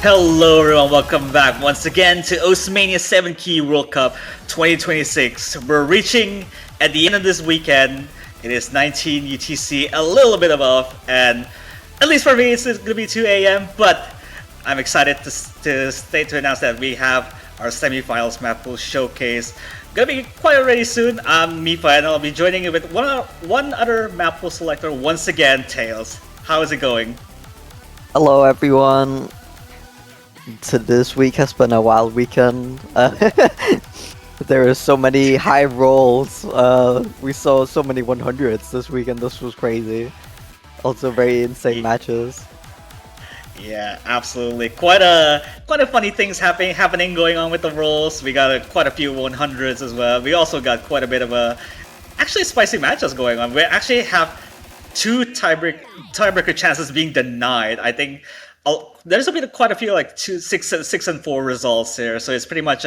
Hello everyone, welcome back once again to Mania 7 Key World Cup 2026. We're reaching at the end of this weekend. It is 19 UTC, a little bit above, and at least for me it's going to be 2 a.m. But I'm excited to announce that we have our semifinals Mappool showcase. Gonna be quite ready soon. I'm Mifa and I'll be joining you with one other Mappool selector once again, Tails. How is it going? Hello everyone. So this week has been a wild weekend. There are so many high rolls. We saw so many 100s this weekend. This was crazy. Also very insane matches. Yeah, absolutely. Quite a funny things happening going on with the rolls. We got quite a few 100s as well. We also got quite a bit of actually spicy matches going on. We actually have two tiebreaker chances being denied. I think there's quite a few like 6 and 4 results here, so it's pretty much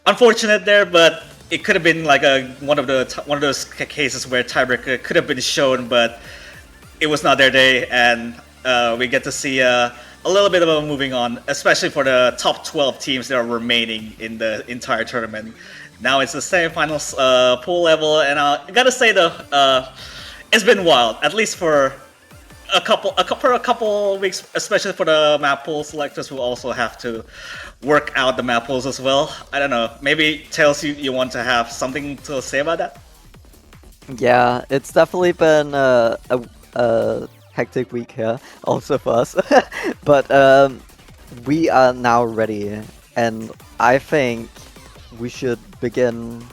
unfortunate there. But it could have been like one of those cases where tiebreaker could have been shown, but it was not their day, and we get to see a little bit of a moving on, especially for the top 12 teams that are remaining in the entire tournament. Now it's the semifinals pool level, and I gotta say though, it's been wild, at least for a couple weeks, especially for the map pool selectors who also have to work out the map pools as well. I don't know, maybe Tails, you want to have something to say about that? Yeah, it's definitely been a hectic week here, also for us. But we are now ready, and I think we should begin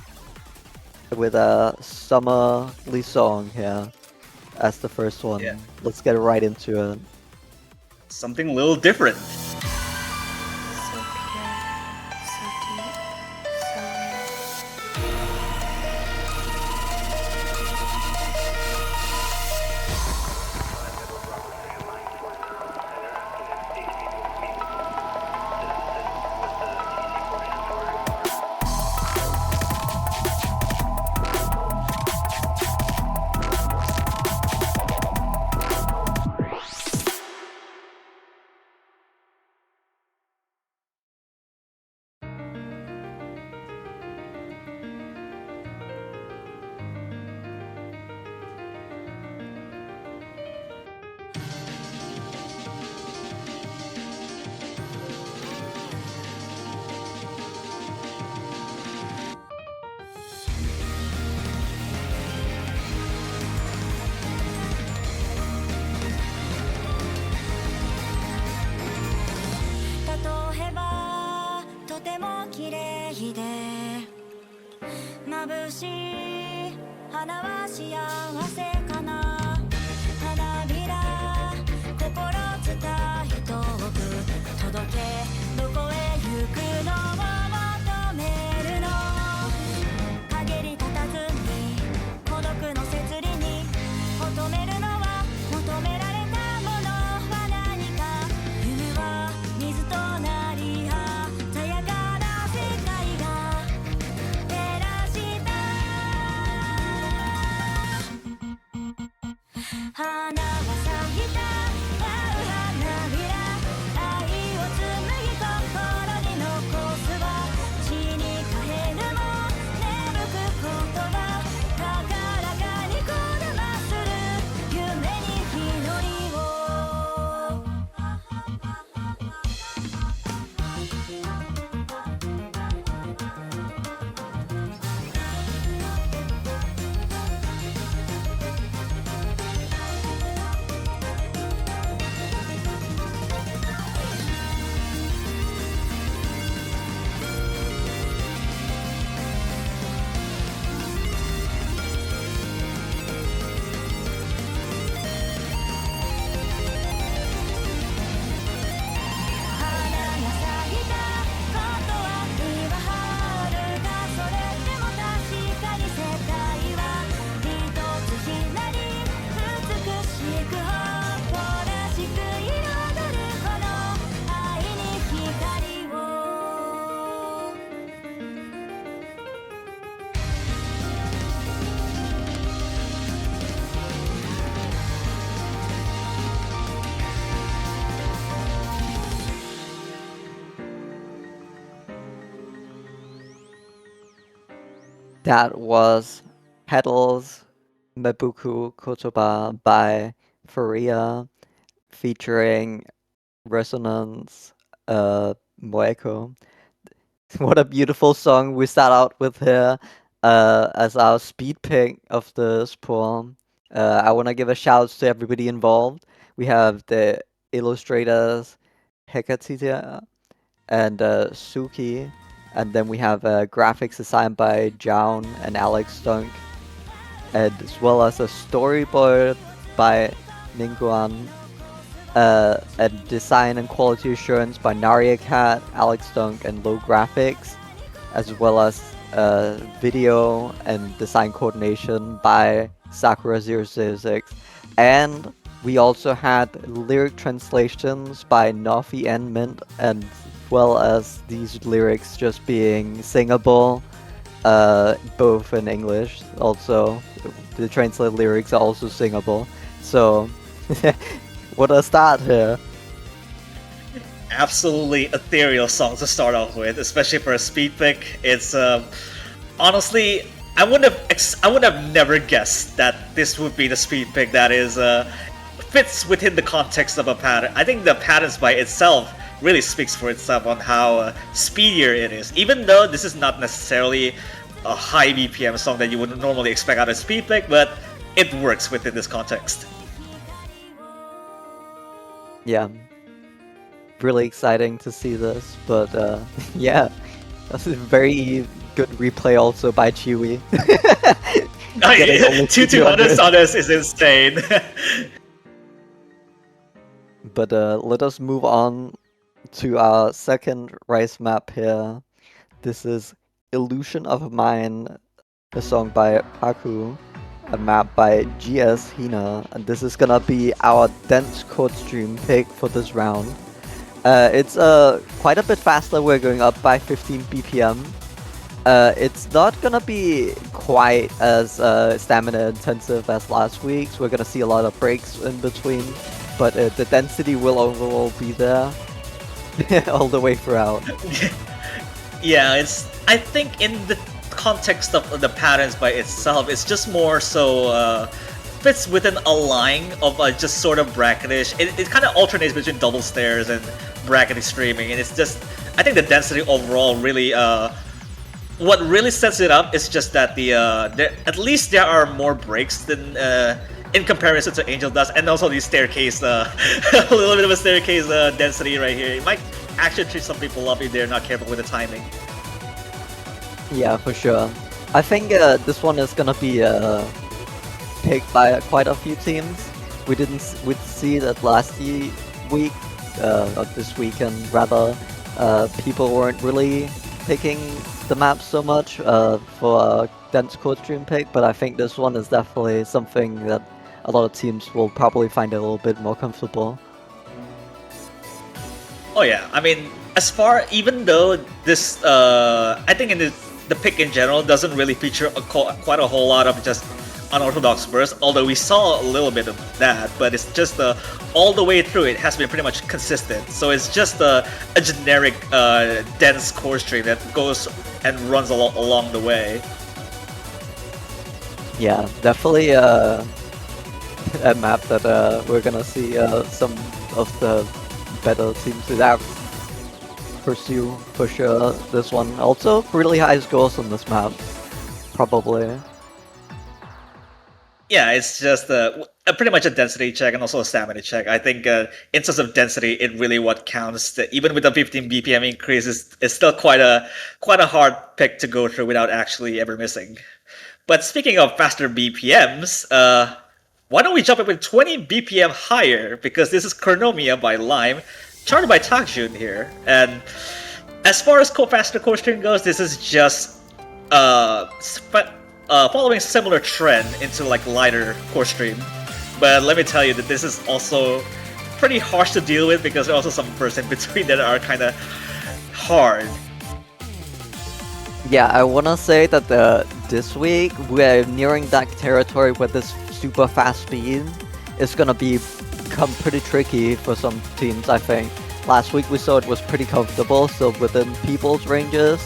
with a summerly song here as the first one. Yeah. Let's get right into it. Something a little different. That was Petals Mebuku Kotoba by Faria featuring Resonance Moeko. What a beautiful song we start out with here as our speed pick of this poem. I want to give a shout to everybody involved. We have the illustrators Hekatitia and Suki, and then we have graphics designed by Jaun and Alex Dunk, and as well as a storyboard by Ningguan, and design and quality assurance by Naria Cat, Alex Dunk, and Low Graphics, as well as video and design coordination by Sakura006. And we also had lyric translations by Nofi and Mint, and well as these lyrics just being singable, both in English. Also, the translated lyrics are also singable. So, what a start here. Absolutely ethereal song to start off with, especially for a speed pick. It's honestly, I would have never guessed that this would be the speed pick that is fits within the context of a pattern. I think the patterns by itself really speaks for itself on how speedier it is. Even though this is not necessarily a high BPM song that you would normally expect out of speed pick, but it works within this context. Yeah, really exciting to see this, but yeah, that's a very good replay also by Chewy. Getting almost Two 200s on us is insane. But let us move on to our second rice map here. This is Illusion of Mine, a song by Paku, a map by GS Hina, and this is gonna be our dense code stream pick for this round. It's quite a bit faster, we're going up by 15 BPM. It's not gonna be quite as stamina intensive as last week's. We're gonna see a lot of breaks in between, but the density will overall be there all the way throughout. Yeah, I think in the context of the patterns by itself, it's just more so fits within a line of just sort of bracketish. It kind of alternates between double stairs and brackety streaming, and it's just, I think the density overall really what really sets it up is just that at least there are more breaks than in comparison to Angel Dust, and also the staircase, a little bit of a staircase density right here. It might actually treat some people off if they're not careful with the timing. Yeah, for sure. I think this one is gonna be picked by quite a few teams. We see that last week, or this weekend rather, people weren't really picking the map so much for a dense code stream pick, but I think this one is definitely something that a lot of teams will probably find a little bit more comfortable. Oh yeah, I mean, even though this, I think in the pick in general doesn't really feature quite a whole lot of just unorthodox bursts, although we saw a little bit of that, but it's just all the way through it has been pretty much consistent. So it's just a generic dense core stream that goes and runs along the way. Yeah, definitely a map that we're gonna see some of the better teams that pursue for sure. This one also really high scores on this map, probably. Yeah, it's just pretty much a density check and also a stamina check. I think in terms of density, it really what counts. Even with the 15 BPM increase, it's still quite a hard pick to go through without actually ever missing. But speaking of faster BPMs, why don't we jump up with 20 BPM higher? Because this is Chronomia by Lime, charted by Takjun here. And as far as faster core stream goes, this is just following a similar trend into like lighter core stream. But let me tell you that this is also pretty harsh to deal with because there are also some bursts in between that are kind of hard. Yeah, I wanna say that this week we're nearing that territory where this super fast speed is gonna become pretty tricky for some teams, I think. Last week we saw it was pretty comfortable, so within people's ranges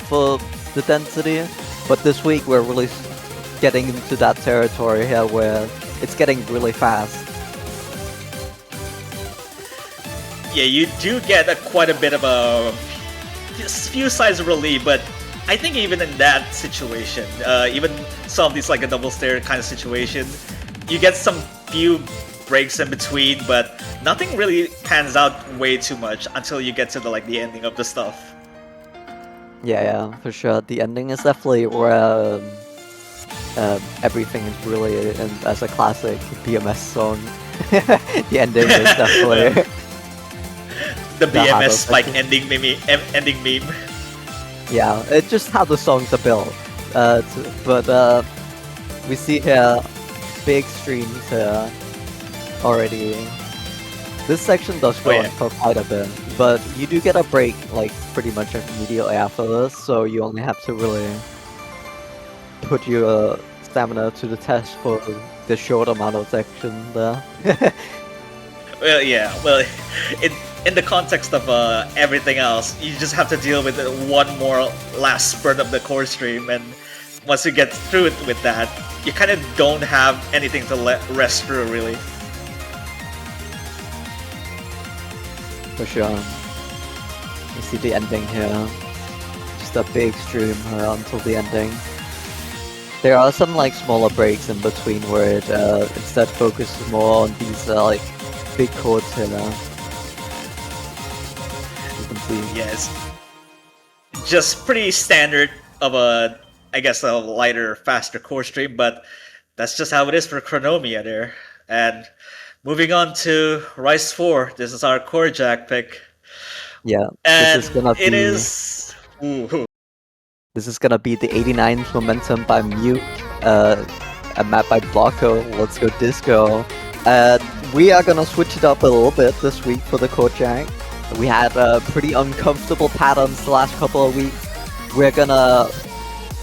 for the density. But this week we're really getting into that territory here where it's getting really fast. Yeah, you do get quite a bit of a few sides of relief, but I think even in that situation, even some of these like a double stair kind of situation, you get some few breaks in between, but nothing really pans out way too much until you get to the ending of the stuff. Yeah, for sure. The ending is definitely where everything is really, and as a classic BMS song, the ending is definitely The the BMS harder spike section. ending meme. Yeah, it's just how the songs are built. But we see here big streams here already. This section does go Oh, on yeah. for quite a bit, but you do get a break like pretty much immediately after this, so you only have to really put your stamina to the test for the short amount of section there. Well, yeah. Well, in the context of everything else, you just have to deal with one more last spurt of the core stream, and once you get through it with that, you kind of don't have anything to rest through, really. For sure. You see the ending here. Just a big stream until the ending. There are some like smaller breaks in between where it instead focuses more on these like big chords here now. You can see. Yes. Just pretty standard of I guess, a lighter, faster core stream, but that's just how it is for Chronomia there. And moving on to Rice 4, this is our core jack pick. Yeah, this And is gonna it be is. Ooh. the 89th Momentum by Mute, a map by Blocko, Let's Go Disco. We are gonna switch it up a little bit this week for the core jack. We had pretty uncomfortable patterns the last couple of weeks. We're gonna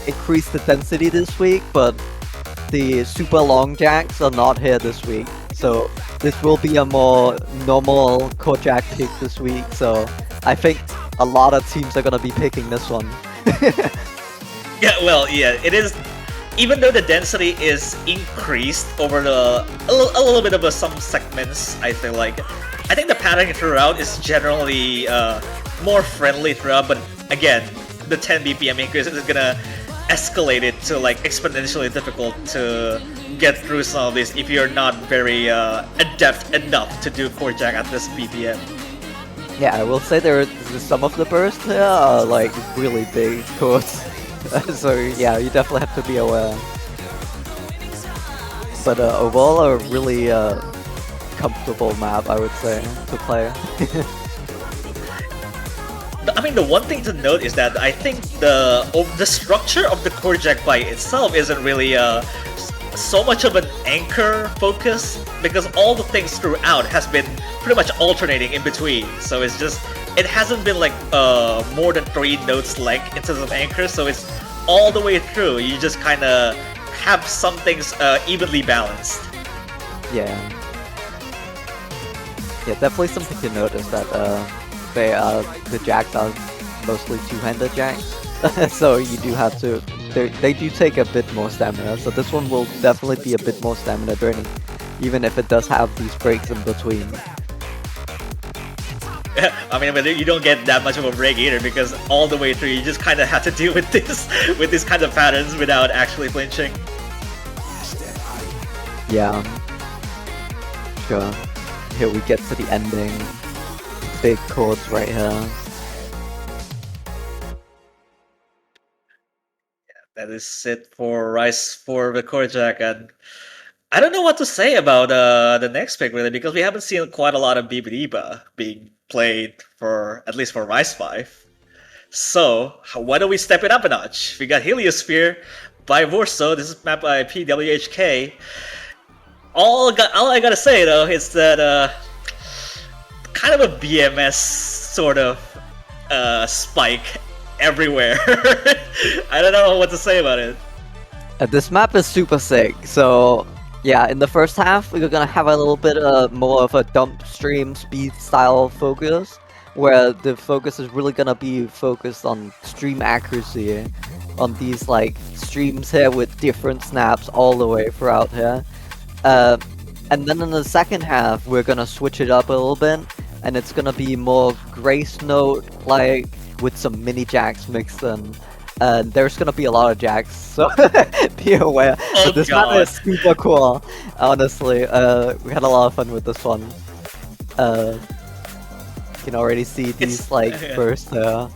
increase the density this week, but the super long jacks are not here this week. So this will be a more normal core jack pick this week. So I think a lot of teams are gonna be picking this one. Yeah, well, yeah, it is. Even though the density is increased over a little bit of some segments, I feel like. I think the pattern throughout is generally more friendly throughout, but again, the 10 BPM increase is gonna escalate it to like exponentially difficult to get through some of this if you're not very adept enough to do core jack at this BPM. Yeah, I will say some of the bursts here are like really big chords. So yeah, you definitely have to be aware. But overall, a really comfortable map, I would say, to play. I mean, the one thing to note is that I think the structure of the core jack by itself isn't really so much of an anchor focus, because all the things throughout has been pretty much alternating in between. So it's just, it hasn't been like more than 3 notes length in terms of anchor, so it's all the way through. You just kind of have some things evenly balanced. Yeah. Yeah, definitely something to notice that the jacks are mostly two-handed jacks, so you do have to. They do take a bit more stamina, so this one will definitely be a bit more stamina draining, even if it does have these breaks in between. I mean, but you don't get that much of a break either, because all the way through you just kind of have to deal with these kind of patterns without actually flinching. Yeah. Sure. Here we get to the ending. Big chords right here. That is it for Rice for the core jack, and I don't know what to say about the next pick really, because we haven't seen quite a lot of Bibiriba being played for at least for Rice 5. So why don't we step it up a notch? We got Heliosphere by Vorso. This is map by PWHK. All I gotta say though is that kind of a BMS sort of spike everywhere. I don't know what to say about it. This map is super sick, so yeah, in the first half we're gonna have a little bit more of a dump stream speed style focus, where the focus is really gonna be focused on stream accuracy, on these like streams here with different snaps all the way throughout here. Uh, and then in the second half, we're gonna switch it up a little bit, and it's gonna be more Grace Note like with some mini jacks mixed in. There's gonna be a lot of jacks, so be aware. Oh But this map god. is super cool, honestly. We had a lot of fun with this one. You can already see these like yeah. bursts there.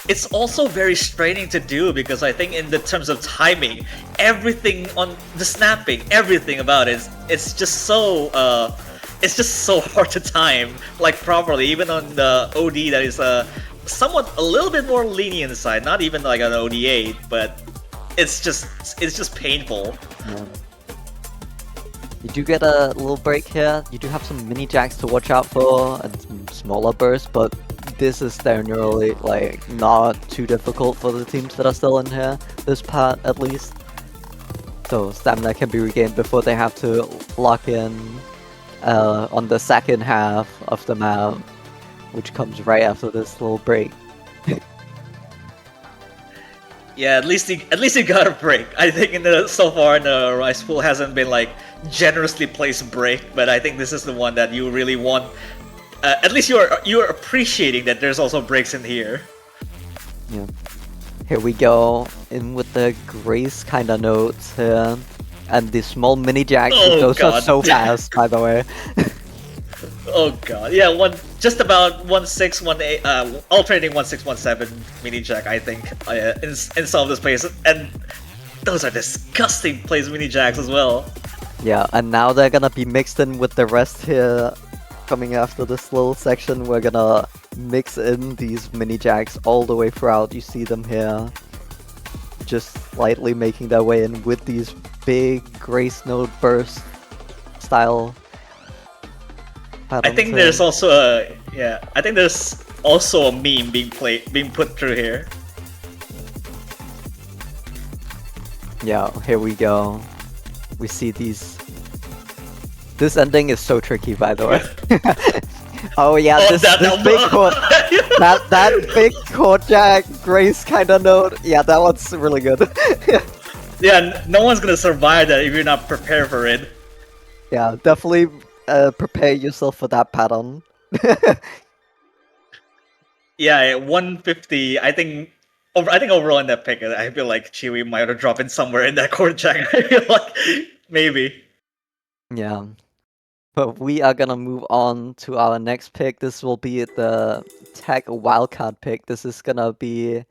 It's also very straining to do because I think in the terms of timing, everything on the snapping, everything about it, it's just so hard to time like properly. Even on the OD that is somewhat a little bit more lenient side, not even like an OD8, but it's just painful. Yeah. You do get a little break here. You do have some mini jacks to watch out for and some smaller bursts, but this is generally like not too difficult for the teams that are still in here. This part at least. So stamina can be regained before they have to lock in on the second half of the map, which comes right after this little break. Yeah, at least he got a break. I think so far in the Rice Pool hasn't been like generously placed break, but I think this is the one that you really want. At least you're appreciating that there's also breaks in here. Yeah. Here we go in with the Grace kind of notes here, and the small mini jacks. Oh, Those are God. so fast, by the way. Oh god, yeah, just about 1-6, 1-8, alternating 1-6, 1-7 mini jack, I think, in some of this places, and those are disgusting plays mini jacks as well. Yeah, and now they're gonna be mixed in with the rest here. Coming after this little section, we're gonna mix in these mini jacks all the way throughout. You see them here, just slightly making their way in with these big Grace Note burst style. I think there's also I think there's also a meme being put through here. Yeah, here we go. We see these. This ending is so tricky, by the way. Oh yeah, this big chord, that big chord jack Grace kind of note. Yeah, that one's really good. Yeah, no one's gonna survive that if you're not prepared for it. Yeah, definitely prepare yourself for that pattern. Yeah, 150. I think overall in that pick, I feel like Chiwi might have dropped in somewhere in that chord jack. I feel like maybe. Yeah. But we are gonna move on to our next pick. This will be the tech wildcard pick. This is gonna be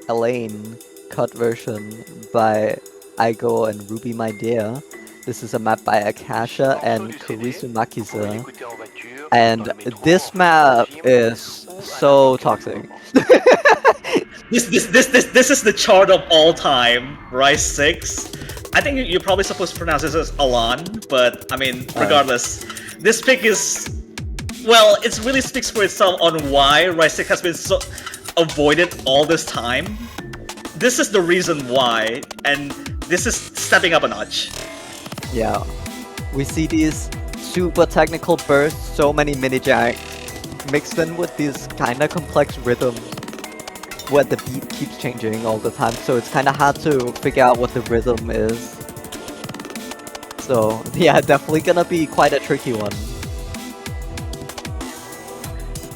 Elaine cut version by Aigo and Ruby My Dear. This is a map by Akasha and Kurisu Makiza. And this map is so toxic. This is the chart of all time. Rice 6. I think you're probably supposed to pronounce this as Alan, but I mean, regardless, this pick is, well, it really speaks for itself on why Rice 6 has been so avoided all this time. This is the reason why, and this is stepping up a notch. Yeah, we see these super technical bursts, so many mini jacks, mixed in with these kinda complex rhythms where the beat keeps changing all the time, so it's kinda hard to figure out what the rhythm is. So yeah, definitely gonna be quite a tricky one.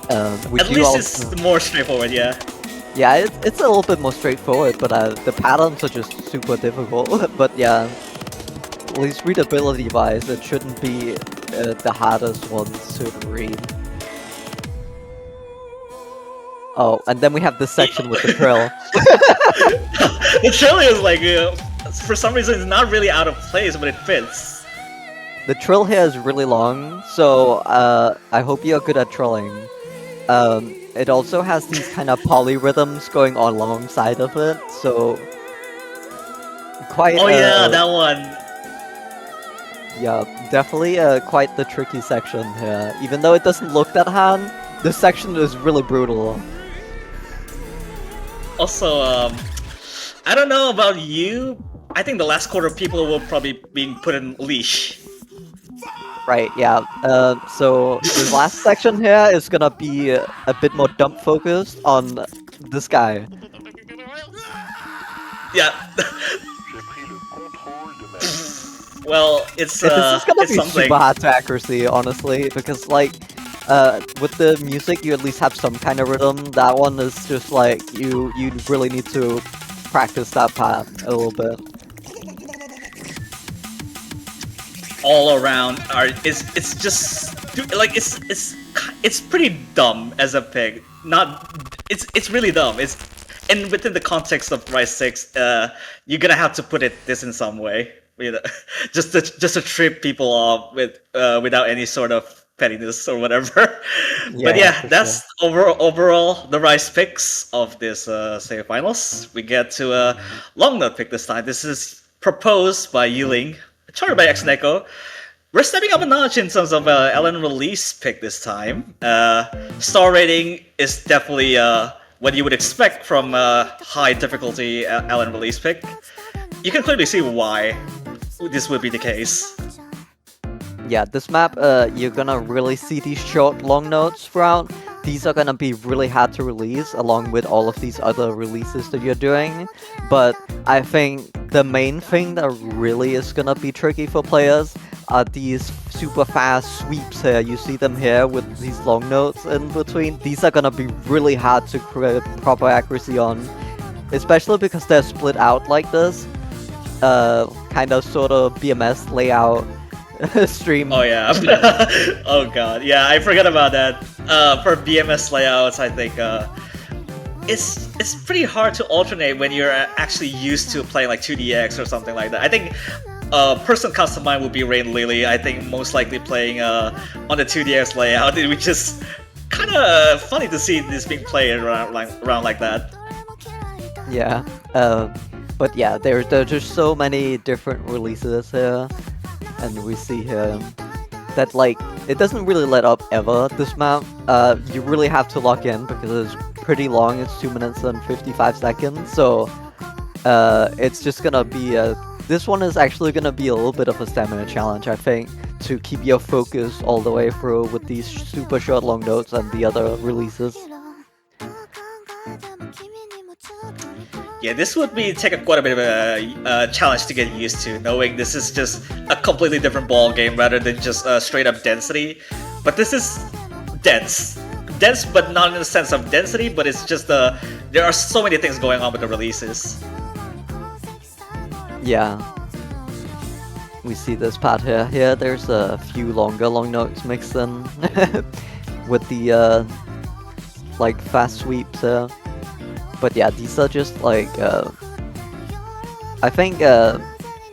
At least it's more straightforward, yeah. Yeah, it's a little bit more straightforward, but the patterns are just super difficult. But yeah, at least readability-wise, it shouldn't be the hardest ones to read. Oh, and then we have this section with the trill. The trill is like, for some reason, it's not really out of place, but it fits. The trill here is really long, so I hope you're good at trilling. It also has these kind of polyrhythms going on alongside of it, so quite. Oh yeah, that one. Yeah, definitely quite the tricky section here. Even though it doesn't look that hard, this section is really brutal. Also, I don't know about you. I think the last quarter people will probably being put in leash. Right, yeah. So the last section here is gonna be a bit more dump focused on this guy. Yeah. Well, This is gonna it's be super something. hard to accuracy, honestly, because like, with the music you at least have some kind of rhythm. That one is just like you really need to practice that part a little bit. All around are it's just like it's pretty dumb as a pick. Not it's really dumb. It's and within the context of Rise 6, you're gonna have to put it this in some way. You know, just to trip people off without any sort of pettiness or whatever. But Yeah, yeah, for sure. that's overall the Rise picks of this semifinals. We get to a long note pick this time. This is proposed by Yuling, charted by Xneko. We're stepping up a notch in terms of Ellen release pick this time. Star rating is definitely what you would expect from high difficulty Ellen release pick. You can clearly see why this would be the case. Yeah, this map, you're gonna really see these short, long notes throughout. These are gonna be really hard to release, along with all of these other releases that you're doing. But I think the main thing that really is gonna be tricky for players are these super fast sweeps here. You see them here with these long notes in between. These are gonna be really hard to create proper accuracy on, especially because they're split out like this. Kind of sort of BMS layout stream. Oh yeah. Oh god. Yeah, I forgot about that. For BMS layouts, I think it's pretty hard to alternate when you're actually used to playing like 2DX or something like that. I think person comes to mind would be Rain Lily. I think most likely playing on the 2DX layout, which is kind of funny to see this being played around like that. Yeah. But yeah, there's just so many different releases here, and we see here that like it doesn't really let up ever. This map, you really have to lock in because it's pretty long. It's 2 minutes and 55 seconds. So it's just gonna be a. This one is actually gonna be a little bit of a stamina challenge, I think, to keep your focus all the way through with these super short long notes and the other releases. Yeah, this would be take quite a bit of a challenge to get used to, knowing this is just a completely different ball game rather than just straight up density. But this is dense, but not in the sense of density. But it's just there are so many things going on with the releases. Yeah. We see this part here. Here, there's a few longer long notes mixed in with the like fast sweeps. But yeah, these are just like I think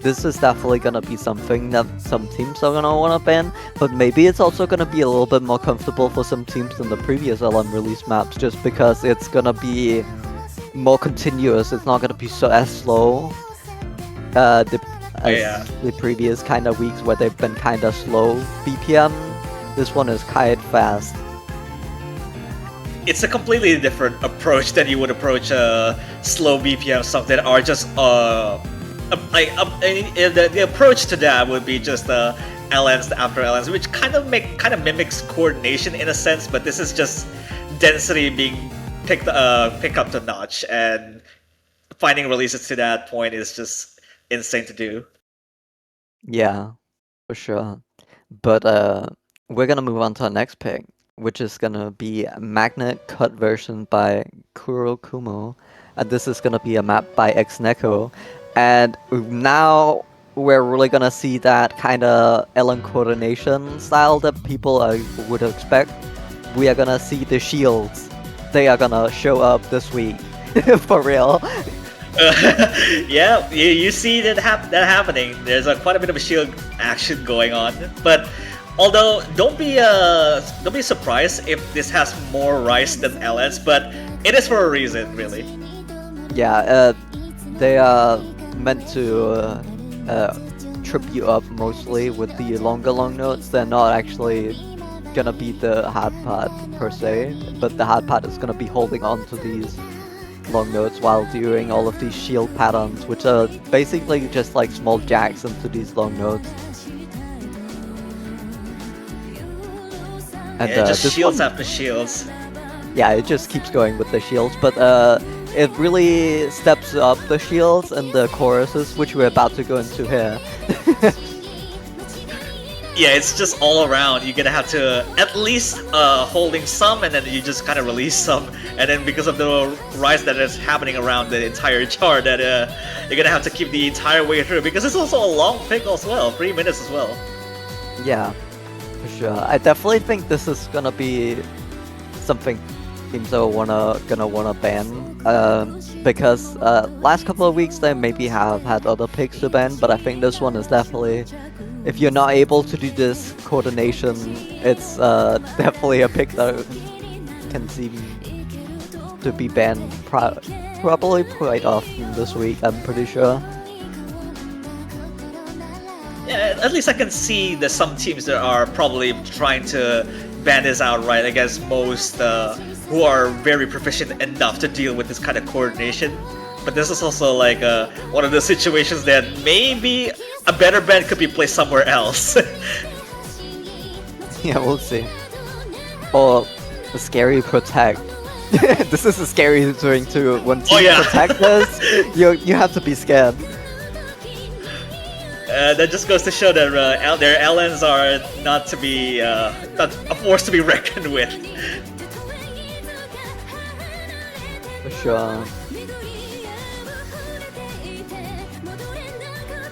this is definitely gonna be something that some teams are gonna wanna ban. But maybe it's also gonna be a little bit more comfortable for some teams than the previous LM release maps, just because it's gonna be more continuous. It's not gonna be so as slow. The previous kind of weeks where they've been kind of slow BPM, this one is kind of fast. It's a completely different approach than you would approach slow BPM stuff that are just the approach to that would be just LNs after LNs, which kind of mimics coordination in a sense, but this is just density being picked up to notch, and finding releases to that point is just insane to do. Yeah, for sure. But we're gonna move on to our next pick, which is gonna be a magnet cut version by Kurokumo, and this is gonna be a map by Xneko. And now we're really gonna see that kind of Ellen coordination style that people would expect. We are gonna see the shields. They are gonna show up this week, for real. Yeah, you see that happening. There's quite a bit of a shield action going on, but although don't be surprised if this has more Rice than LS, but it is for a reason, really. Yeah, they are meant to trip you up mostly with the longer long notes. They're not actually gonna be the hard part per se, but the hard part is gonna be holding on to these long notes while doing all of these shield patterns, which are basically just like small jacks into these long notes. And Yeah, just this shields one, after shields. yeah, it just keeps going with the shields. But it really steps up the shields and the choruses, which we're about to go into here. Yeah, it's just all around. You're gonna have to at least holding some, and then you just kind of release some, and then because of the rise that is happening around the entire chart, that you're gonna have to keep the entire way through because it's also a long pick as well, 3 minutes as well. Yeah, for sure. I definitely think this is gonna be something teams are gonna wanna ban, because last couple of weeks they maybe have had other picks to ban, but I think this one is definitely, if you're not able to do this coordination, it's definitely a pick that can seem to be banned probably quite often this week, I'm pretty sure. Yeah, at least I can see that some teams that are probably trying to ban this outright. I guess most who are very proficient enough to deal with this kind of coordination. But this is also like one of the situations that maybe a better ban could be placed somewhere else. Yeah, we'll see. Or the scary protect. This is a scary thing too. When teams protect this, you have to be scared. That just goes to show that their LNs are not to be not a force to be reckoned with. For sure.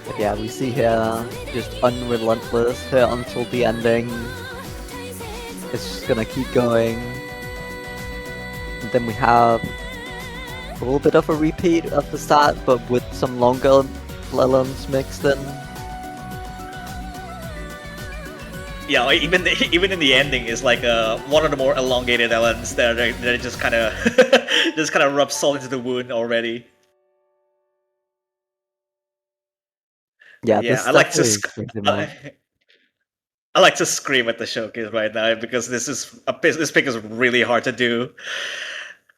But yeah, we see here just unrelentless here until the ending. It's just gonna keep going. And then we have a little bit of a repeat of the start, but with some longer LNs mixed in. Yeah, even in the ending is like one of the more elongated LNs that just kind of just kind of rub salt into the wound already. Yeah, Yeah, this is definitely I like to scream at the showcase right now because this pick is really hard to do.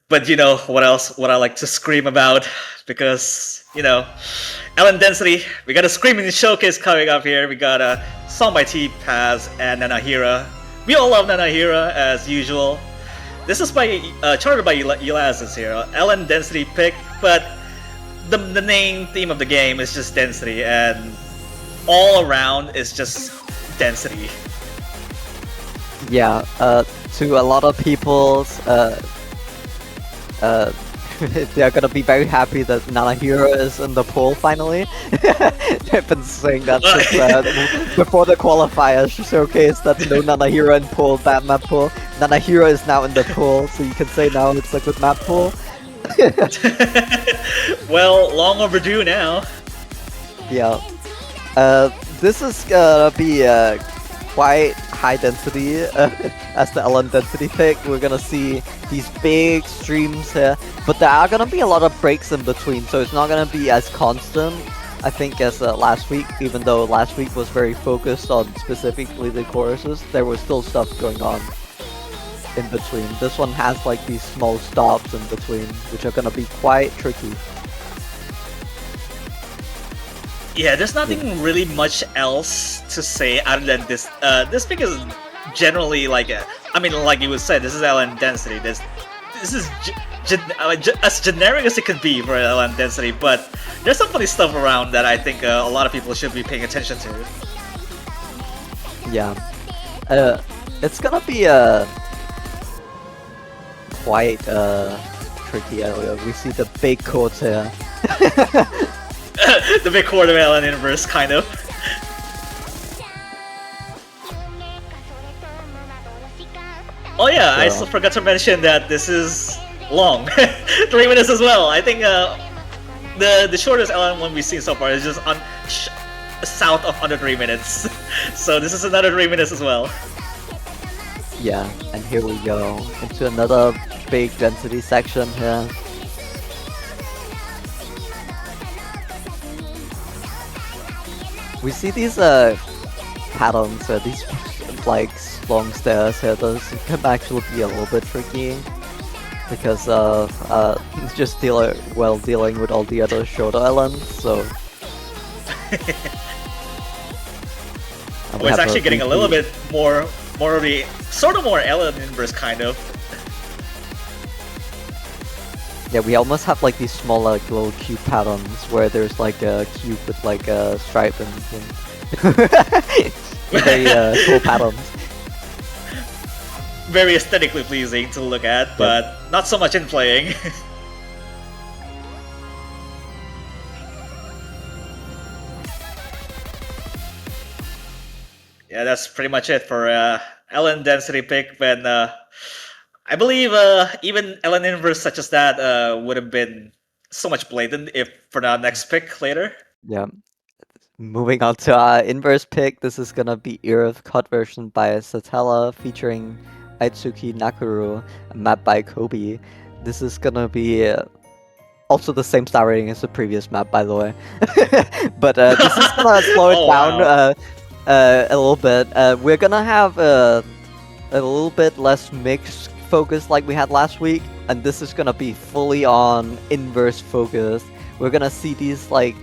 But you know what else? What I like to scream about because Ellen Density. We got a screaming showcase coming up here. We got a song by T-Paz and Nanahira. We all love Nanahira as usual. This is by charted by Elazis here. Ellen Density pick, but the main theme of the game is just density, and all around is just density. Yeah, to a lot of people's they're gonna be very happy that Nanahira is in the pool finally. They've been saying that since before the qualifiers showcase that no Nanahira in pool, bad Mappool. Nanahira is now in the pool, so you can say now it's like with Mappool. Well, long overdue now. Yeah. This is gonna be quite high density as the Ellen density pick. We're gonna see these big streams here, but there are gonna be a lot of breaks in between, so it's not gonna be as constant, I think, as last week. Even though last week was very focused on specifically the choruses, there was still stuff going on in between. This one has like these small stops in between, which are gonna be quite tricky. Yeah, there's nothing really much else to say other than this. This pick is generally like, I mean, like you would say, this is LN density. This is as generic as it could be for LN density, but there's some funny stuff around that I think a lot of people should be paying attention to. Yeah, it's gonna be quite tricky area. We see the big chords here. The big chord of LN inverse, kind of. Oh yeah, I still forgot to mention that this is long. 3 minutes as well. I think the shortest LN one we've seen so far is just on south of under 3 minutes. So this is another 3 minutes as well. Yeah, and here we go into another big density section here. We see these patterns, these like long stairs here. Those can actually be a little bit tricky because of just dealing with all the other shorter LNs. So it's actually getting a little bit more of the sort of more LN inverse kind of. Yeah, we almost have like these small like little cube patterns where there's like a cube with like a stripe and very cool patterns. Very aesthetically pleasing to look at, Yep. but not so much in playing. Yeah, that's pretty much it for Ellen density pick. When I believe even Ellen inverse such as that would have been so much blatant if for the next pick later. Yeah. Moving on to our inverse pick, this is gonna be Earth cut version by Satella featuring Aitsuki Nakuru, map by Kobe. This is gonna be also the same star rating as the previous map, by the way. But this is gonna slow it Oh down wow. a little bit. We're gonna have a little bit less mixed focus like we had last week, and this is gonna be fully on inverse focus. We're gonna see these like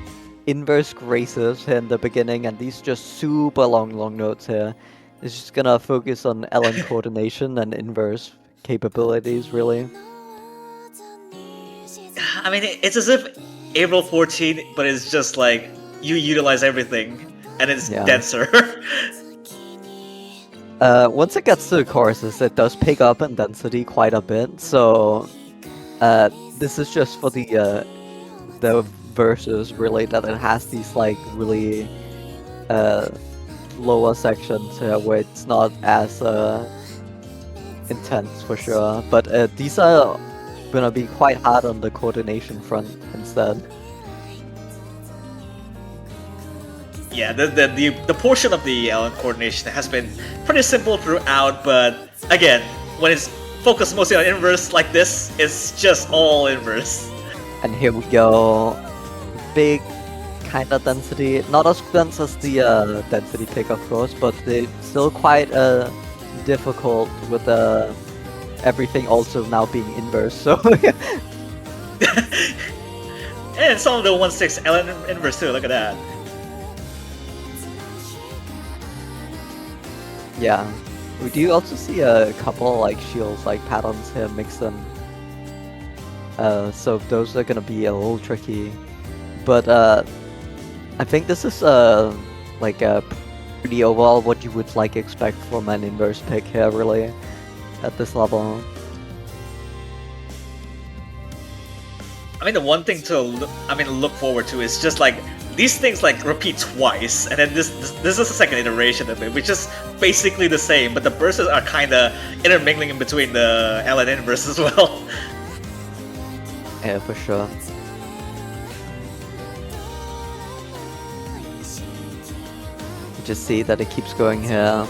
inverse graces here in the beginning, and these just super long notes here. It's just gonna focus on LN coordination and inverse capabilities, really. I mean, it's as if April 14, but it's just like you utilize everything and it's Yeah. denser. Once it gets to the choruses, it does pick up in density quite a bit. So, this is just for the verses really that it has these like really lower sections where it's not as intense for sure. But these are gonna be quite hard on the coordination front instead. Yeah, the portion of the Ellen coordination has been pretty simple throughout, but again, when it's focused mostly on inverse like this, it's just all inverse. And here we go. Big kind of density. Not as dense as the density pick, of course, but it's still quite difficult with everything also now being inverse. So And some of the 1/6 Ellen inverse too, look at that. yeah, we do also see a couple like shields like patterns here mixed in. So those are gonna be a little tricky, but I think this is like a pretty overall what you would like expect from an inverse pick here, really, at this level. I mean, the one thing to look forward to is just like these things like repeat twice, and then this is the second iteration of it, which is basically the same, but the bursts are kind of intermingling in between the Ellen inverse as well. Yeah, for sure. You just see that it keeps going here.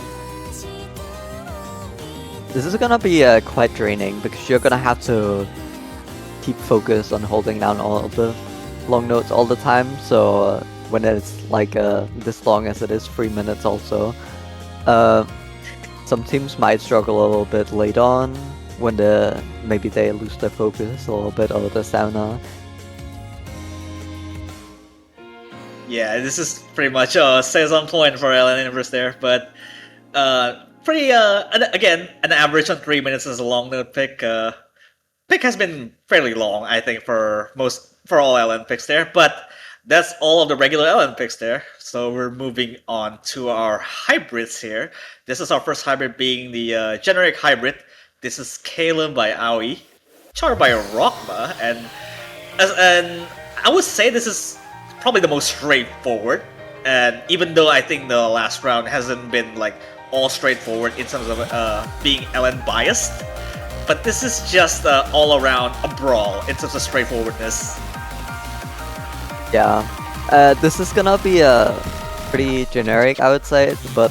This is gonna be quite draining because you're gonna have to keep focus on holding down all of the long notes all the time. So when it's like this long as it is, 3 minutes also, some teams might struggle a little bit late on when maybe they lose their focus a little bit or the stamina. Yeah, this is pretty much stays on point for Ellen inverse there, but pretty again an average on 3 minutes is a long note pick. Pick has been fairly long, I think, for all LN picks there, but that's all of the regular LN picks there. So we're moving on to our hybrids here. This is our first hybrid being the generic hybrid. This is Kalem by Aoi, Char by Rockma, and I would say this is probably the most straightforward. And even though I think the last round hasn't been like all straightforward in terms of being LN biased, but this is just all around a brawl in terms of straightforwardness. Yeah, this is gonna be pretty generic, I would say, but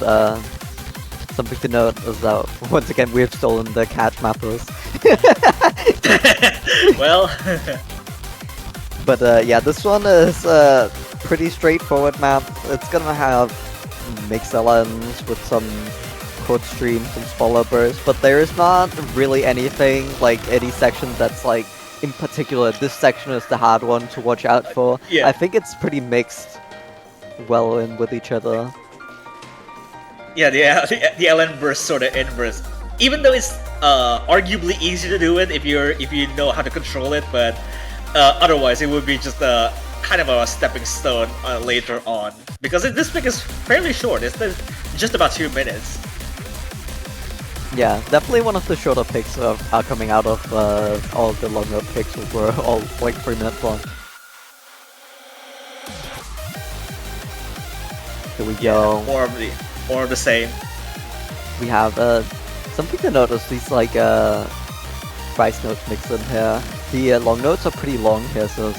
something to note is that once again we've stolen the catch mappers. Well, but yeah, this one is a pretty straightforward map. It's gonna have mixed LMs with some code streams and smaller bursts, but there is not really anything like any section that's like in particular this section is the hard one to watch out for. Yeah. I think it's pretty mixed well in with each other. yeah, the LN burst sort of inverse even though it's arguably easy to do it if you know how to control it, but otherwise it would be just a kind of a stepping stone later on because this pick is fairly short. It's just about 2 minutes. Yeah, definitely one of the shorter picks are coming out of all the longer picks, which were all like 3 minutes long. Here we go. More of the same. We have something to notice. These like price notes mixed in here. The long notes are pretty long here, so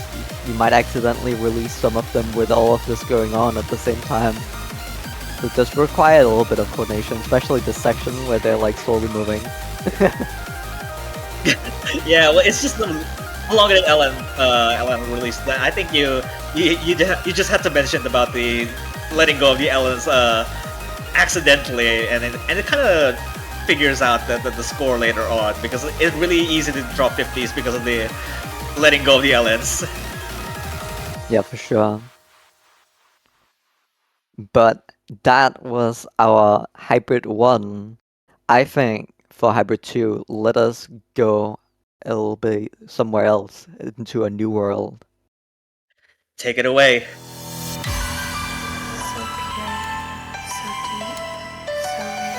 you might accidentally release some of them with all of this going on at the same time. So it does require a little bit of coordination, especially this section where they're like slowly moving. Yeah, well, it's just the longer than Ellen released. I think you just had to mention about the letting go of the Ellens accidentally, and it kind of figures out the score later on because it's really easy to drop 50s because of the letting go of the Ellens. Yeah, for sure. But that was our Hybrid 1. I think for Hybrid 2, let us go a little bit somewhere else, into a new world. Take it away. So pure, so deep, so real.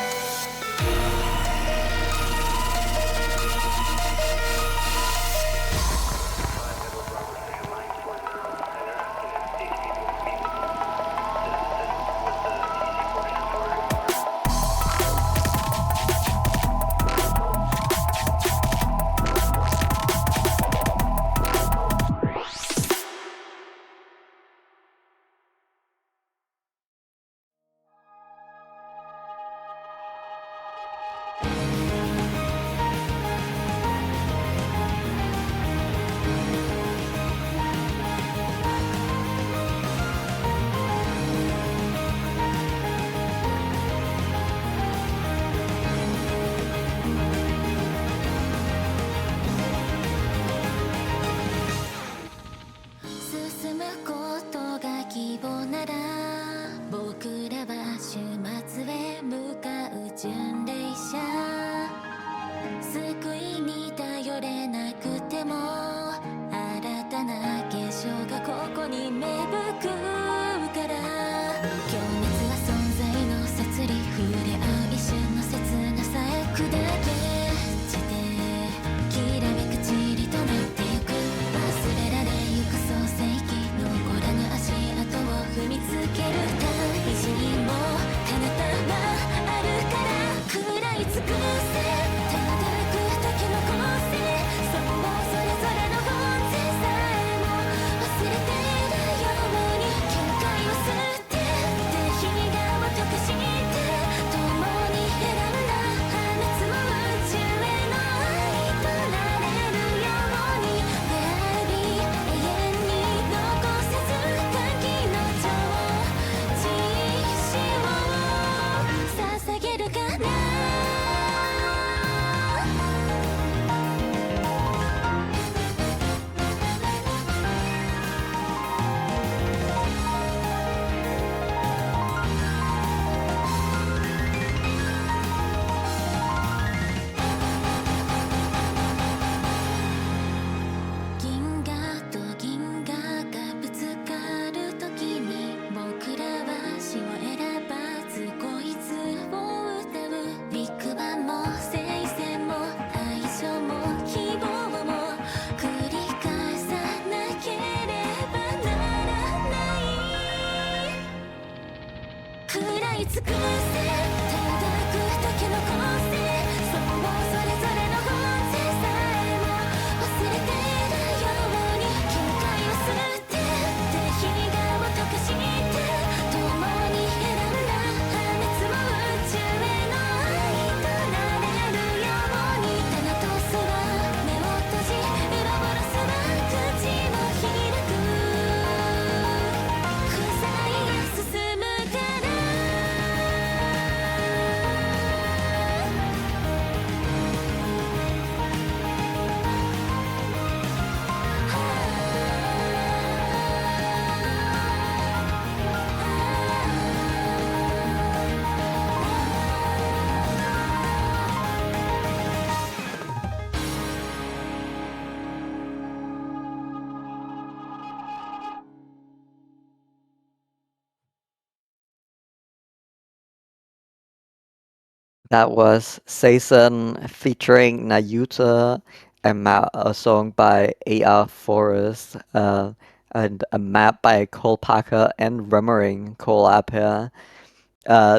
That was Seisen featuring Nayuta, a song by A.R. Forrest, and a map by Cole Parker and Remmering collab here.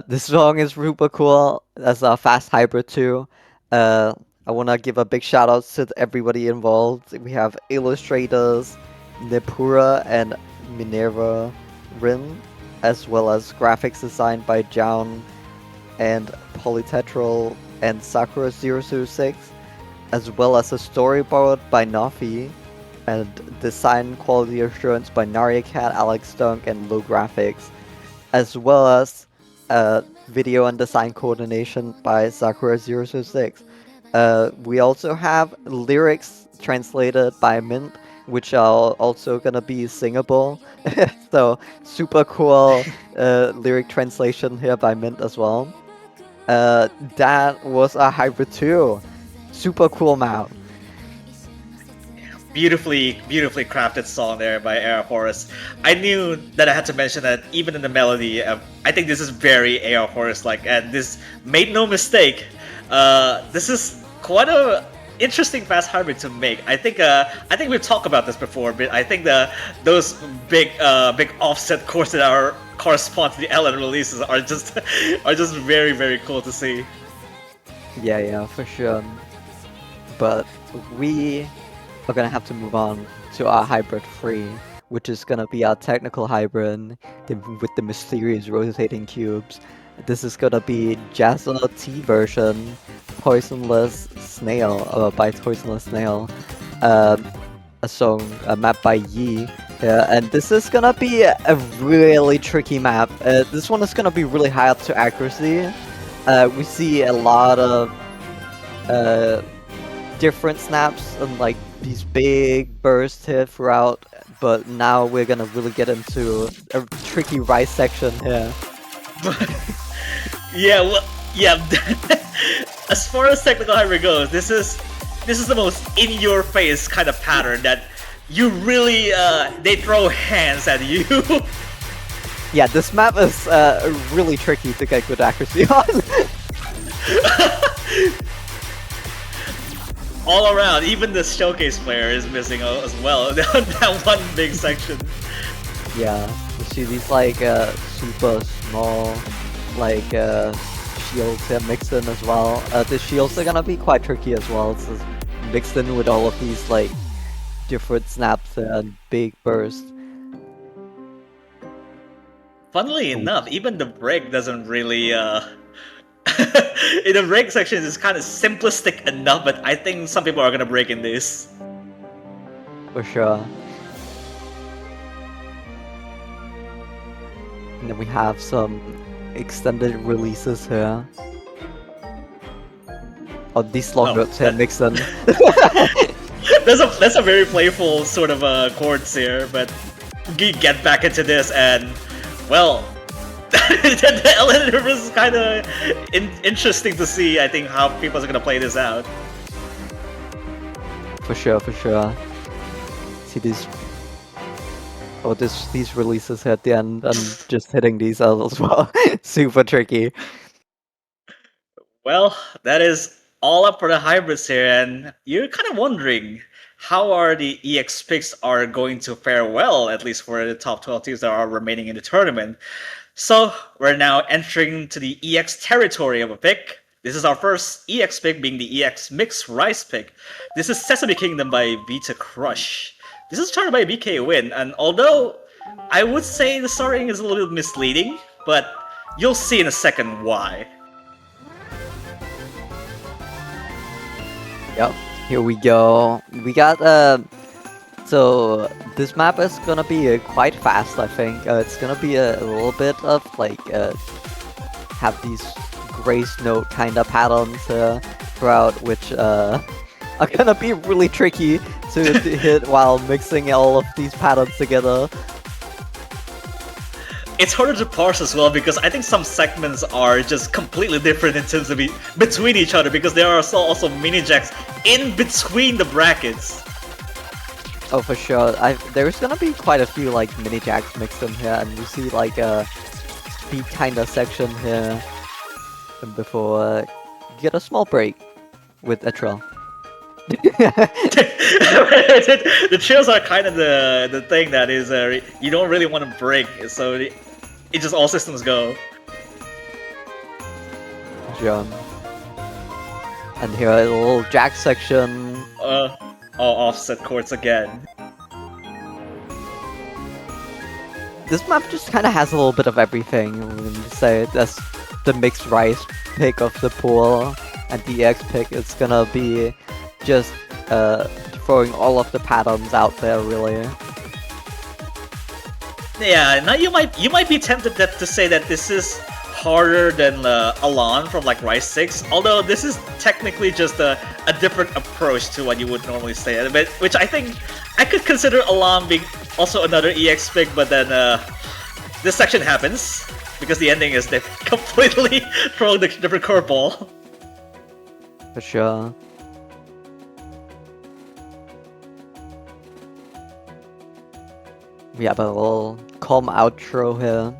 This song is super cool as a fast hybrid too. Uh, I want to give a big shout out to everybody involved. We have illustrators, Nepura and Minerva Rin, as well as graphics designed by Jaun and Polytetral and Sakura 006, as well as a storyboard by Nafi, and design quality assurance by Cat, Alex Dunk, and Low Graphics, as well as video and design coordination by Sakura 006. We also have lyrics translated by Mint, which are also gonna be singable. So super cool lyric translation here by Mint as well. That was a hybrid too. Super cool map. Beautifully crafted song there by Air Forest. I knew that I had to mention that even in the melody. I think this is very Air Forest like, and this made no mistake. This is quite a interesting fast hybrid to make. I think we've talked about this before, but I think those big offset cores that are correspond to the Ellen releases are just are just very cool to see. Yeah, for sure. But we are gonna have to move on to our hybrid 3, which is gonna be our technical hybrid with the mysterious rotating cubes. This is gonna be Jazza T version, Poisonless Snail, by Poisonless Snail. A song, a map by Yi. Yeah, and this is gonna be a really tricky map. This one is gonna be really high up to accuracy. We see a lot of different snaps and like these big bursts here throughout, but now we're gonna really get into a tricky rise section here. Yeah, well, yeah. As far as technical hybrid goes, this is the most in-your-face kind of pattern that you really they throw hands at you. Yeah, this map is really tricky to get good accuracy on. All around, even the showcase player is missing as well. That one big section. Yeah, you see these like super small like shields here mixed in as well. The shields are gonna be quite tricky as well. It's just mixed in with all of these like different snaps and big bursts. Funnily enough, even the break doesn't really in the break section is kind of simplistic enough, but I think some people are gonna break in this. For sure. And then we have some extended releases here. Oh, these long notes here mixed in. That's a very playful sort of chords here, but we get back into this and, well, the Ellen is kind of interesting to see. I think how people are gonna play this out. For sure. See these. Oh, these releases here at the end and just hitting these as well. Super tricky. Well, that is all up for the hybrids here, and you're kind of wondering how are the EX picks are going to fare well, at least for the top 12 teams that are remaining in the tournament. So we're now entering to the EX territory of a pick. This is our first EX pick, being the EX Mixed Rice pick. This is Sesame Kingdom by Vita Crush. This is started by BK Win, and although I would say the starting is a little bit misleading, but you'll see in a second why. Yep. Here we go. We got so this map is gonna be quite fast, I think. It's gonna be a little bit of like have these grace note kind of patterns throughout, which are gonna be really tricky to hit while mixing all of these patterns together. It's harder to parse as well because I think some segments are just completely different in terms of between each other because there are also mini jacks in between the brackets. Oh, for sure. There's gonna be quite a few like mini jacks mixed in here, and you see like a speed kind of section here before get a small break with Etrel. The trails are kind of the thing that is you don't really want to break, so it just all systems go. Jump. And here a little jack section. All offset courts again. This map just kind of has a little bit of everything. I'm gonna say that's the mixed rice pick of the pool, and the EX pick. It's gonna be just throwing all of the patterns out there, really. Yeah, now you might be tempted to say that this is harder than Alon from like Rise 6, although this is technically just a different approach to what you would normally say, but which I think I could consider Alon being also another EX pick, but then this section happens because the ending is they completely throwing the different curveball. For sure. We have a little calm outro here.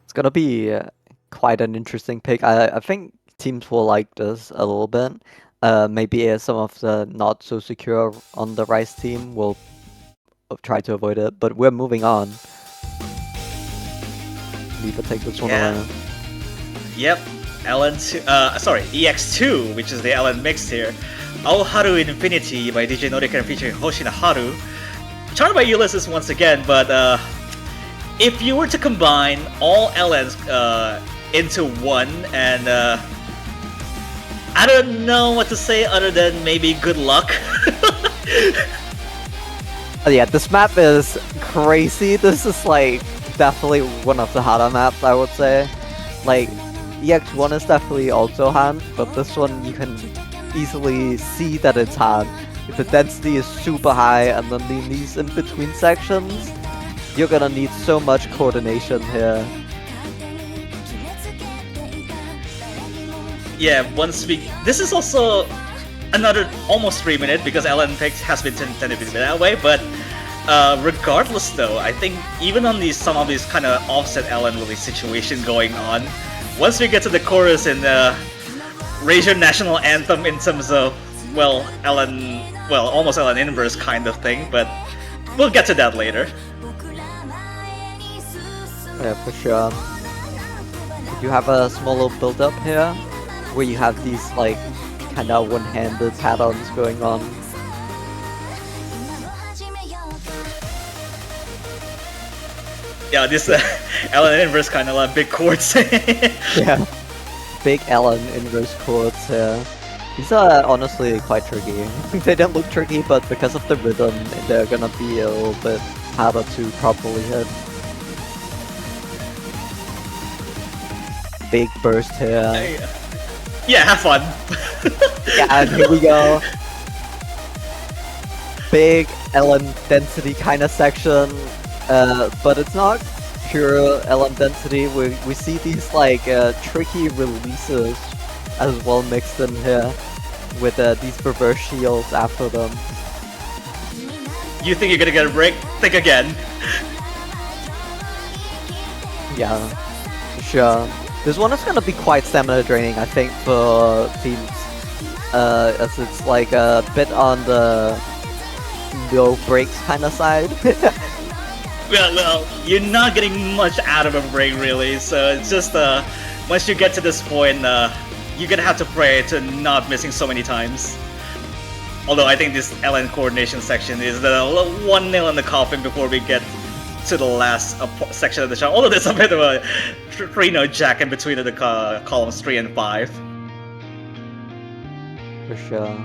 It's gonna be quite an interesting pick. I think teams will like this a little bit. Maybe some of the not so secure on the Rice team will try to avoid it, but we're moving on. Leave take this one away. Yep, EX2, which is the LN mix here. Aoharu Infinity by DJ Norika featuring Hoshina Haru. Charmed by Ulysses once again, but if you were to combine all LNs into one, and I don't know what to say other than maybe good luck. Yeah, this map is crazy. This is like definitely one of the harder maps, I would say. Like, EX1 is definitely also hard, but this one you can easily see that it's hard. The density is super high, and then in these in-between sections, you're gonna need so much coordination here. Yeah, this is also another almost 3 minutes because LN picks has been intended to be that way, but regardless though, I think even on some of these kind of offset LN release situation going on, once we get to the chorus and raise your national anthem in terms of, almost LN inverse kind of thing, but we'll get to that later. Yeah, for sure. You have a small little build-up here, where you have these like kind of one-handed patterns going on. Yeah, this LN inverse kind of like big chords. Yeah, big LN inverse chords here. These are honestly quite tricky. They don't look tricky, but because of the rhythm, they're gonna be a little bit harder to properly hit. Big burst here. Yeah, have fun. Yeah, and here we go. Big LN density kind of section, but it's not pure LN density. We see these like tricky releases as well mixed in here with these reverse shields after them. You think you're gonna get a break? Think again. Yeah, for sure. This one is gonna be quite stamina draining, I think, for teams, as it's like a bit on the no breaks kind of side. Well, you're not getting much out of a break really, so it's just once you get to this point, you're gonna have to pray to not missing so many times. Although I think this LN coordination section is the one nail in the coffin before we get to the last section of the show. Although there's a bit of a 3-note jack in between the columns 3 and 5. For sure.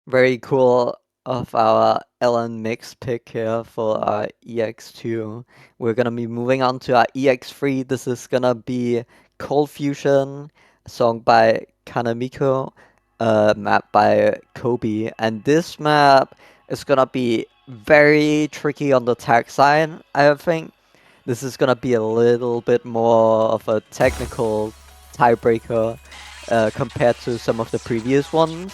Very cool of our LN mix pick here for our EX2. We're gonna be moving on to our EX3. This is gonna be Cold Fusion, a song by Kanamiko, map by Kobe. And this map is gonna be very tricky on the tag side, I think. This is gonna be a little bit more of a technical tiebreaker compared to some of the previous ones.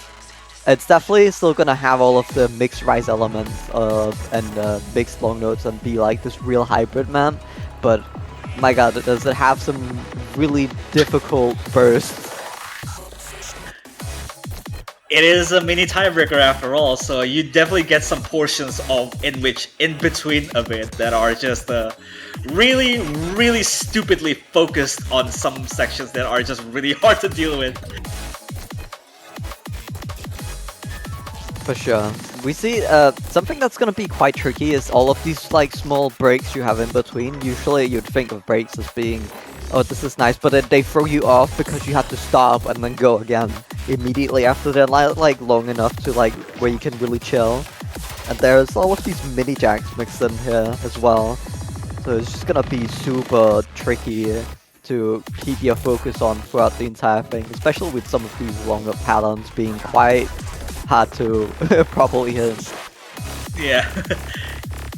It's definitely still gonna have all of the mixed rise elements and mixed long notes and be like this real hybrid map, but my god, does it have some really difficult bursts? It is a mini tiebreaker after all, so you definitely get some portions of in between of it that are just really, really stupidly focused on some sections that are just really hard to deal with. For sure. We see something that's gonna be quite tricky is all of these like small breaks you have in between. Usually you'd think of breaks as being, oh, this is nice, but then they throw you off because you have to stop and then go again immediately after they're like long enough to like where you can really chill. And there's all of these mini jacks mixed in here as well. So it's just gonna be super tricky to keep your focus on throughout the entire thing, especially with some of these longer patterns being quite hard to properly hit. Yeah.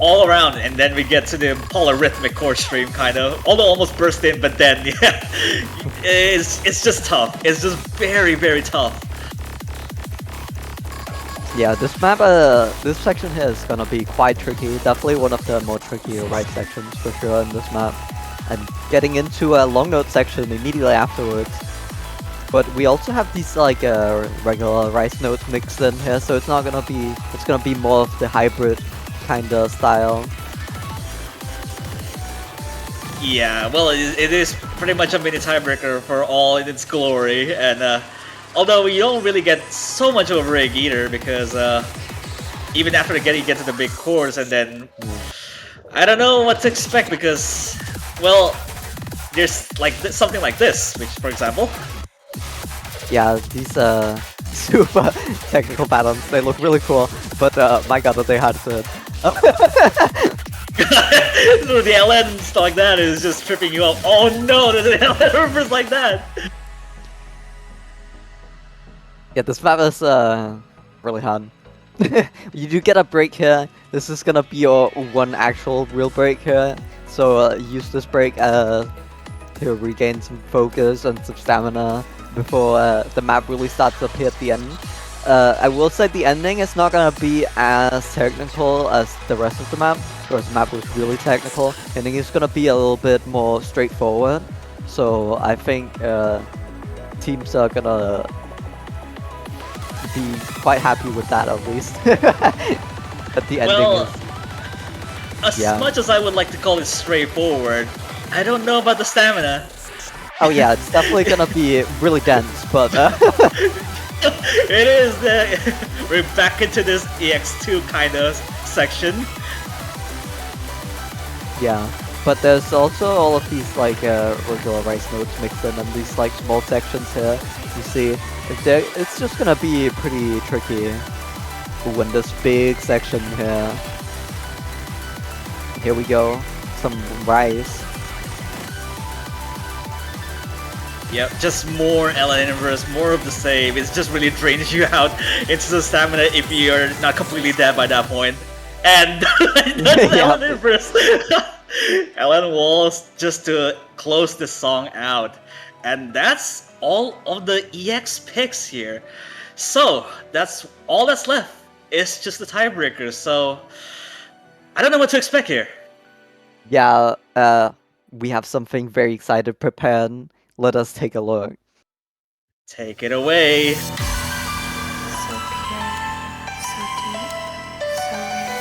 All around, and then we get to the polyrhythmic chord stream, kind of. Although almost burst in, but then, yeah. It's just tough. It's just very, very tough. Yeah, this map, this section here is gonna be quite tricky. Definitely one of the more tricky right sections for sure in this map. And getting into a long note section immediately afterwards. But we also have these like regular rice notes mixed in here, so it's not gonna be. It's gonna be more of the hybrid kind of style. Yeah, well, it is pretty much a mini tiebreaker for all in its glory, and although we don't really get so much of a rig either, because even after you get to the big chords, and then I don't know what to expect, because, well, there's like something like this, which, for example. Yeah, these super technical patterns, they look really cool, but my god, that they hard to. The LN stuff like that is just tripping you up. Oh no, there's an LN reverse like that! Yeah, this map is really hard. You do get a break here. This is gonna be your one actual real break here, so use this break to regain some focus and some stamina before the map really starts to appear at the end. I will say the ending is not gonna be as technical as the rest of the map, because the map was really technical. Ending is gonna be a little bit more straightforward, so I think teams are gonna be quite happy with that at least. But the ending Well, is... as much as I would like to call it straightforward, I don't know about the stamina. Oh yeah, it's definitely gonna be really dense, but It is. We're back into this EX2 kind of section. yeah. But there's also all of these like regular rice notes mixed in and these like small sections here. You see, it's just gonna be pretty tricky when this big section here. Here we go, some rice. Yep, just more LN inverse, more of the same. It just really drains you out into the stamina if you're not completely dead by that point. And LN inverse. LN walls just to close the song out. And that's all of the EX picks here. So, that's all that's left. It's just the tiebreaker, so I don't know what to expect here. Yeah, we have something very excited prepared. Let us take a look. Take it away. So pure, so deep, so real.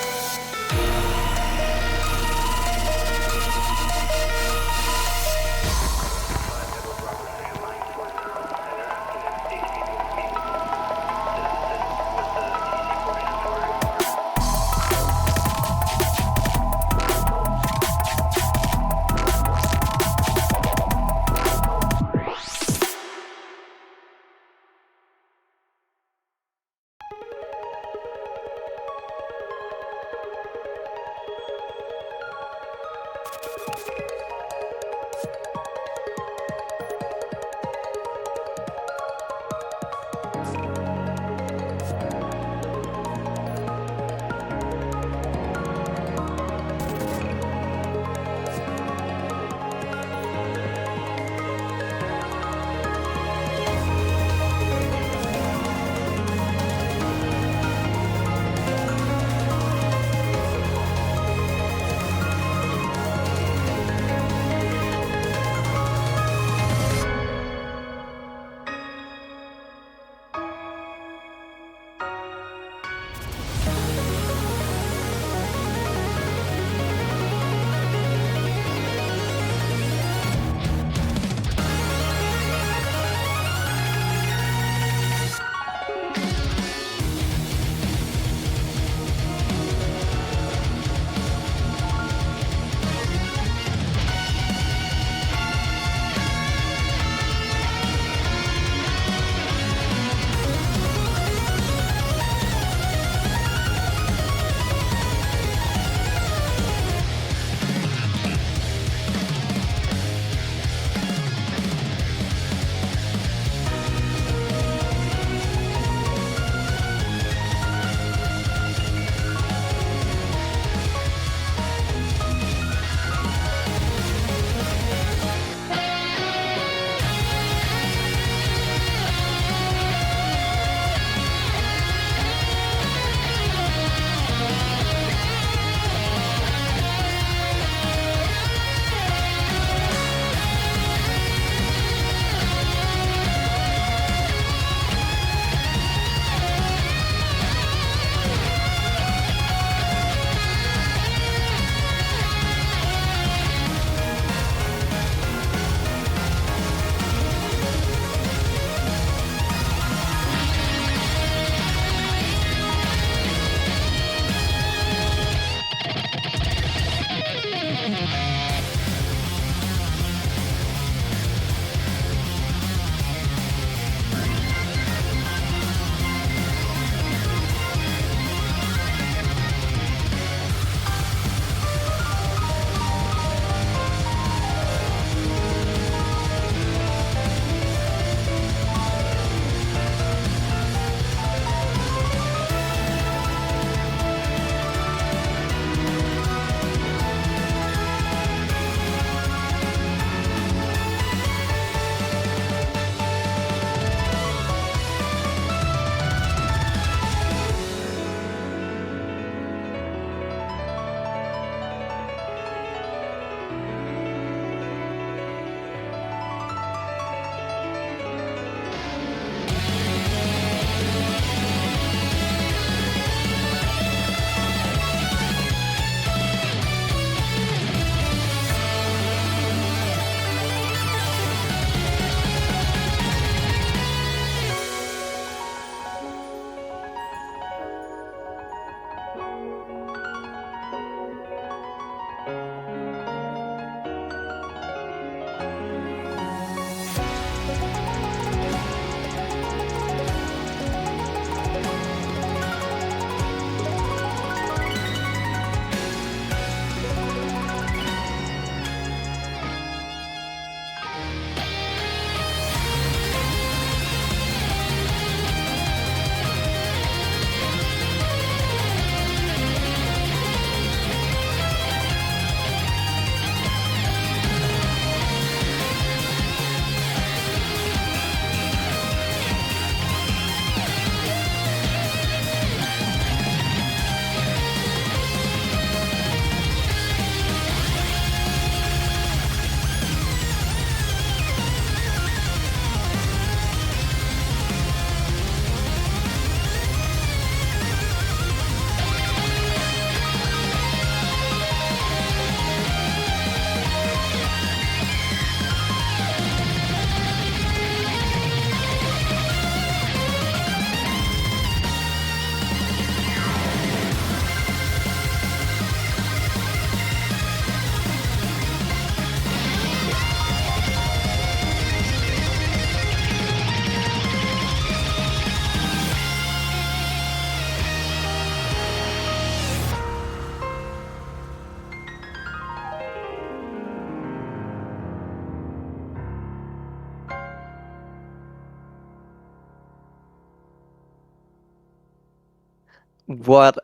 What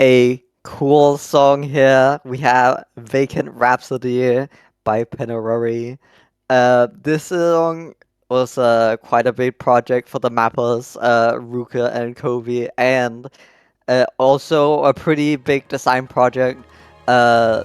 a cool song here. We have Vacant Rhapsody by Penorori. This song was quite a big project for the mappers, Ruka and Kobe, and also a pretty big design project. Uh,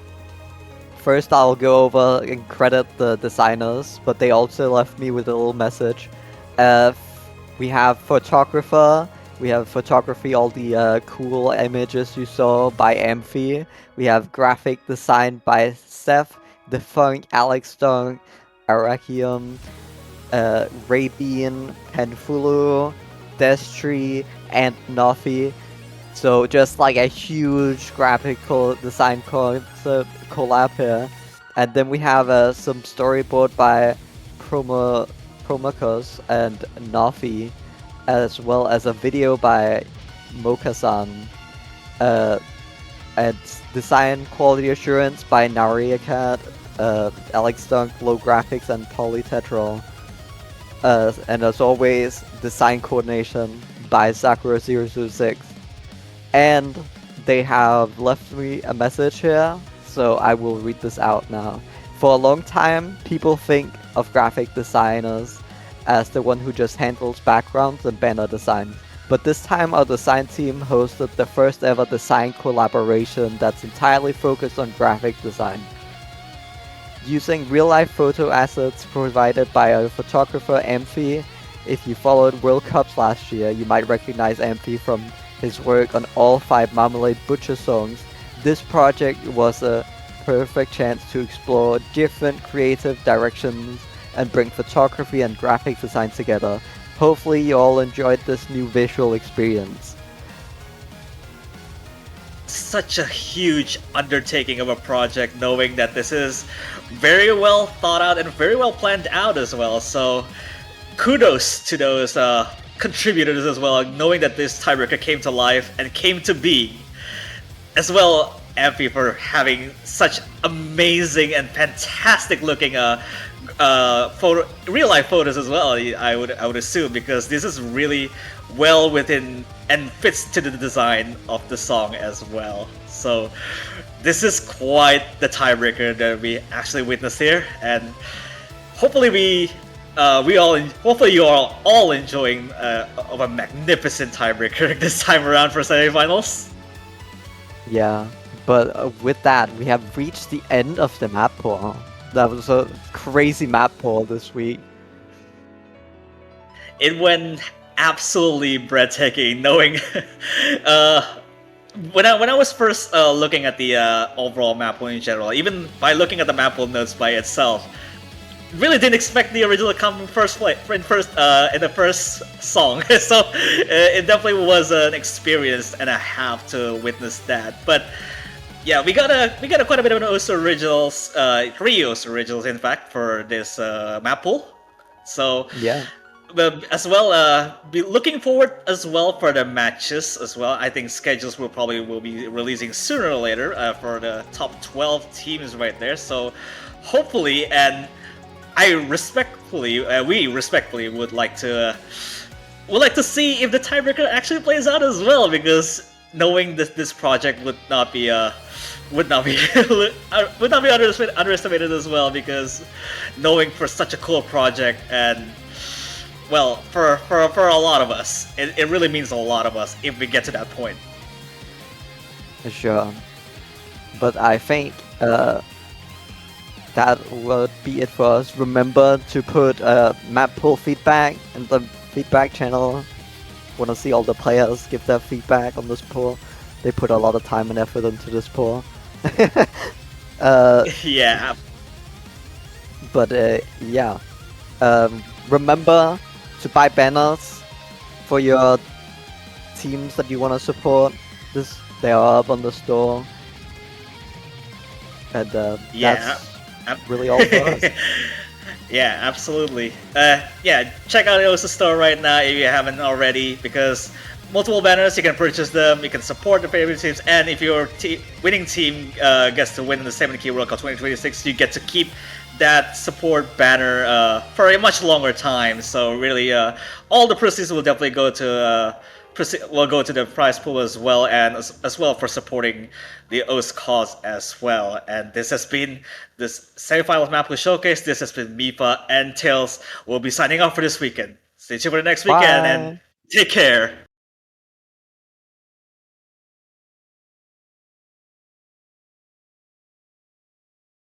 First, I'll go over and credit the designers, but they also left me with a little message. We have photographer. We have photography, all the cool images you saw by Amphi. We have graphic design by Seth, Defunct, Alex Stone, Arachium, Raybeen, Penfulu, Destry, and Nofi. So just like a huge graphical design concept collab here. And then we have some storyboard by Promacos and Nafi, as well as a video by Mokasan. Uh, and design quality assurance by Nariacat, Alex Dunk, Low Graphics, and Polytetral. And as always, design coordination by Sakura006. And they have left me a message here, so I will read this out now. For a long time, people think of graphic designers as the one who just handles backgrounds and banner design. But this time our design team hosted the first ever design collaboration that's entirely focused on graphic design. Using real-life photo assets provided by a photographer, Amphi. If you followed World Cups last year, you might recognize Amphi from his work on all 5 Marmalade Butcher songs. This project was a perfect chance to explore different creative directions and bring photography and graphic design together. Hopefully you all enjoyed this new visual experience. Such a huge undertaking of a project, knowing that this is very well thought out and very well planned out as well. So kudos to those contributors as well, knowing that this tiebreaker came to life and came to be. As well, Amphi, for having such amazing and fantastic looking real life photos as well. I would assume, because this is really well within and fits to the design of the song as well. So this is quite the tiebreaker that we actually witnessed here, and hopefully hopefully you are all enjoying of a magnificent tiebreaker this time around for semifinals. Yeah, but with that, we have reached the end of the map poll. That was a crazy map poll this week. It went absolutely breathtaking, knowing when I was first looking at the overall map pool in general, even by looking at the map pool notes by itself, really didn't expect the original to come in the first song. So it definitely was an experience and a half to witness that. But yeah, we got quite a bit of OS originals, 3 OS originals in fact, for this map pool. So yeah, as well, be looking forward as well for the matches as well. I think schedules will be releasing sooner or later for the top 12 teams right there. So hopefully, and we respectfully would like to see if the tiebreaker actually plays out as well, because knowing this project would not be underestimated as well, because knowing for such a cool project, and well, for a lot of us, it really means a lot of us if we get to that point. sure. But I think that would be it for us. Remember to put map pool feedback in the feedback channel. Want to see all the players give their feedback on this pool. They put a lot of time and effort into this pool. Yeah. But yeah, remember to buy banners for your teams that you want to support. They are up on the store, and Yeah. that's really all for us. Yeah, absolutely. Yeah, check out the store right now if you haven't already, because multiple banners, you can purchase them, you can support the favorite teams, and if your winning team gets to win the 7K World Cup 2026, you get to keep that support banner for a much longer time. So really, all the proceeds will definitely go to will go to the prize pool as well, and as well for supporting the OS cause as well. And this has been this semifinals Mappool Showcase. This has been Mipa and Tails. We'll be signing off for this weekend. Stay tuned for the next weekend and Bye. take care.